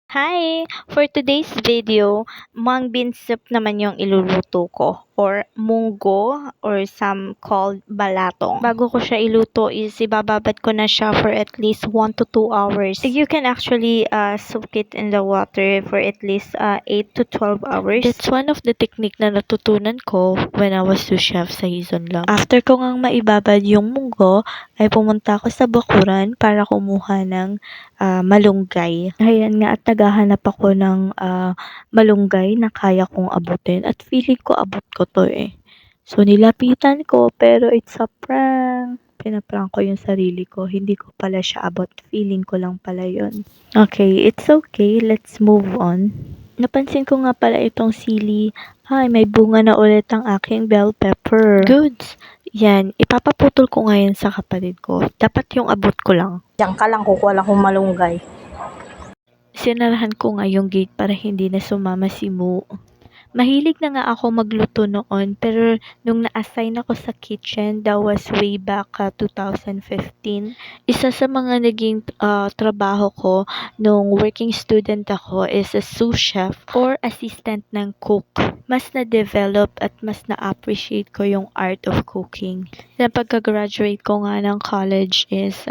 Hi! For today's video, mung bean soup naman yung iluluto ko or munggo or some called balatong. Bago ko siya iluto is ibababad ko na siya for at least 1 to 2 hours. You can actually soak it in the water for at least 8 to 12 hours. That's one of the technique na natutunan ko when I was to chef sa Hizon lang. After ko ngang maibabad yung munggo, ay pumunta ako sa bakuran para kumuha ng malunggay. Ayan nga at naghahanap ako ng malunggay na kaya kong abutin at feeling ko abot ko to eh. So nilapitan ko pero it's a prank. Pinaprank ko yung sarili ko. Hindi ko pala siya abot. Feeling ko lang pala yun. Okay, it's okay. Let's move on. Napansin ko nga pala itong sili. Ay, may bunga na ulit ang aking bell pepper. Goods. Yan, ipapaputol ko ngayon sa kapatid ko. Dapat yung abot ko lang. Diyan ka lang, kukuha lang kong malunggay. Sinarahan ko nga yung gate para hindi na sumama si Mu. Mahilig na nga ako magluto noon pero nung na-assign ako sa kitchen, that was way back 2015. Isa sa mga naging trabaho ko nung working student ako is a sous chef or assistant ng cook. Mas na-develop at mas na-appreciate ko yung art of cooking. Then pagka-graduate ko nga ng college is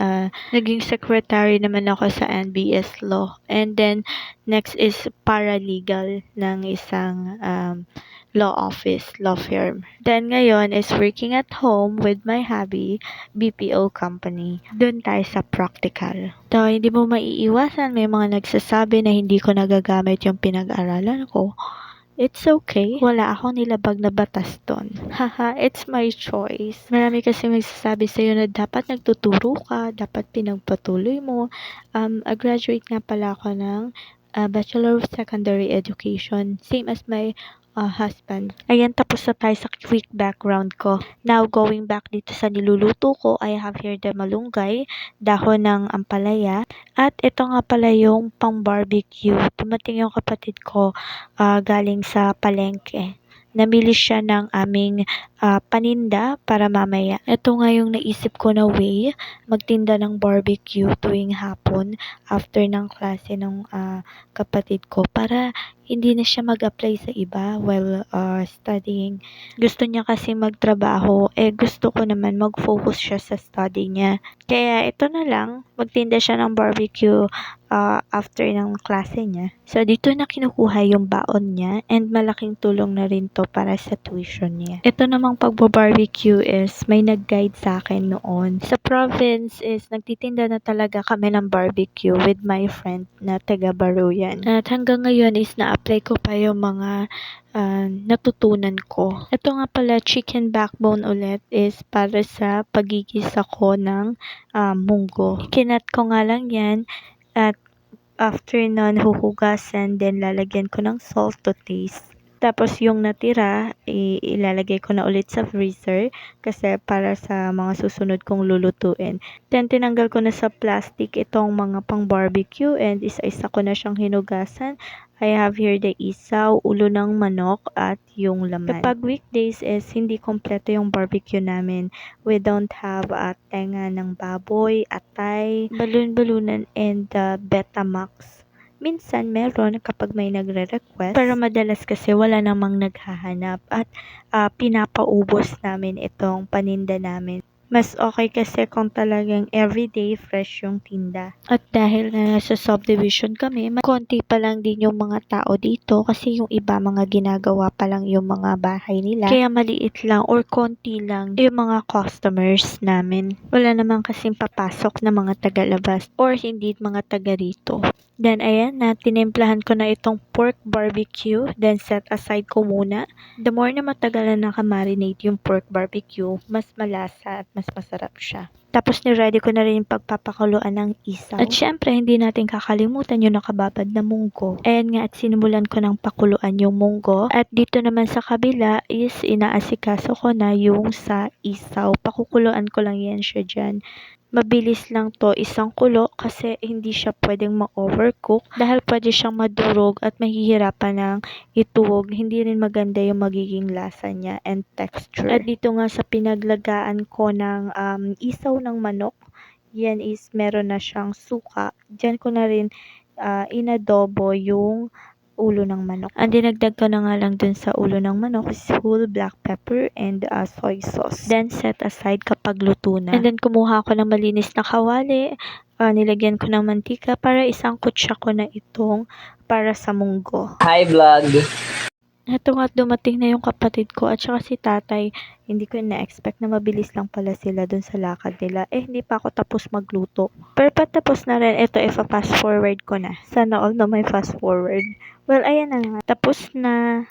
naging secretary naman ako sa NBS Law. And then next is paralegal ng isang law office, law firm. Then ngayon is working at home with my hubby, BPO company. Doon tayo sa practical. So, hindi mo maiiwasan, may mga nagsasabi na hindi ko nagagamit yung pinag-aralan ko. It's okay. Wala akong nilabag na batas doon. Haha, it's my choice. Marami kasi magsasabi sa'yo na dapat nagtuturo ka, dapat pinagpatuloy mo. Graduate nga pala ako ng Bachelor of Secondary Education. Same as my husband. Ayan, tapos na tayo sa quick background ko. Now, going back dito sa niluluto ko, I have here the malunggay, dahon ng ampalaya, at ito nga pala yung pang barbecue. Dumating yung kapatid ko galing sa palengke. Namili siya ng aming paninda para mamaya. Ito nga yung naisip ko na way, magtinda ng barbecue tuwing hapon after ng klase ng kapatid ko para hindi na siya mag-apply sa iba while studying. Gusto niya kasi magtrabaho, gusto ko naman mag-focus siya sa study niya. Kaya ito na lang, magtinda siya ng barbecue after ng klase niya. So, dito na kinukuha yung baon niya and malaking tulong na rin to para sa tuition niya. Ito namang pagbo-barbecue is may nag-guide sa akin noon. Sa province is nagtitinda na talaga kami ng barbecue with my friend na taga Baruyan. At hanggang ngayon is na-apply ko pa yung mga natutunan ko. Ito nga pala, chicken backbone ulit is para sa pagigis ako ng munggo. Kinat ko nga lang yan at after nun, huhugasan, then lalagyan ko ng salt to taste. Tapos yung natira, ilalagay ko na ulit sa freezer kasi para sa mga susunod kong lulutuin. Then tinanggal ko na sa plastic itong mga pang barbecue and isa-isa ko na siyang hinugasan. I have here the isaw, ulo ng manok at yung laman. Kapag weekdays is hindi kompleto yung barbecue namin. We don't have tenga ng baboy, atay, balun-balunan and Betamax. Minsan meron kapag may nagre-request pero madalas kasi wala namang naghahanap at pinapaubos namin itong paninda namin. Mas okay kasi kung talagang everyday fresh yung tinda. At dahil na nasa subdivision kami, konti pa lang din yung mga tao dito kasi yung iba mga ginagawa pa lang yung mga bahay nila. Kaya maliit lang or konti lang yung mga customers namin. Wala naman kasing papasok na mga taga-labas or hindi mga taga rito. Then ayan na, tinimplahan ko na itong pork barbecue. Then set aside ko muna. The more na matagal na nakamarinate yung pork barbecue, mas malasa at mas masarap siya. Tapos ni-ready ko na rin yung pagpapakuluan ng isaw. At syempre, hindi natin kakalimutan yung nakababad na munggo. Ayan nga at sinimulan ko ng pakuluan yung munggo. At dito naman sa kabila is inaasikaso ko na yung sa isaw. Pakukuluan ko lang yan siya dyan. Mabilis lang to, isang kulo kasi hindi siya pwedeng ma-overcook dahil pwede siyang madurog at mahihirapan ng ituwog. Hindi rin maganda yung magiging lasa niya and texture. At dito nga sa pinaglagaan ko ng isaw ng manok, yan is meron na siyang suka. Diyan ko na rin inadobo yung ulo ng manok. Ang dinagdag ko na nga lang dun sa ulo ng manok is whole black pepper and soy sauce. Then set aside kapag luto na. And then kumuha ako ng malinis na kawali, nilagyan ko ng mantika para isangkot siya ko na itong para sa munggo. Hi vlog! Ito nga dumating na yung kapatid ko at saka si tatay, hindi ko na-expect na mabilis lang pala sila dun sa lakad nila. Hindi pa ako tapos magluto. Pero patapos na rin, ito fast forward ko na. Sana all na may fast forward. Well, ayan na nga. Tapos na.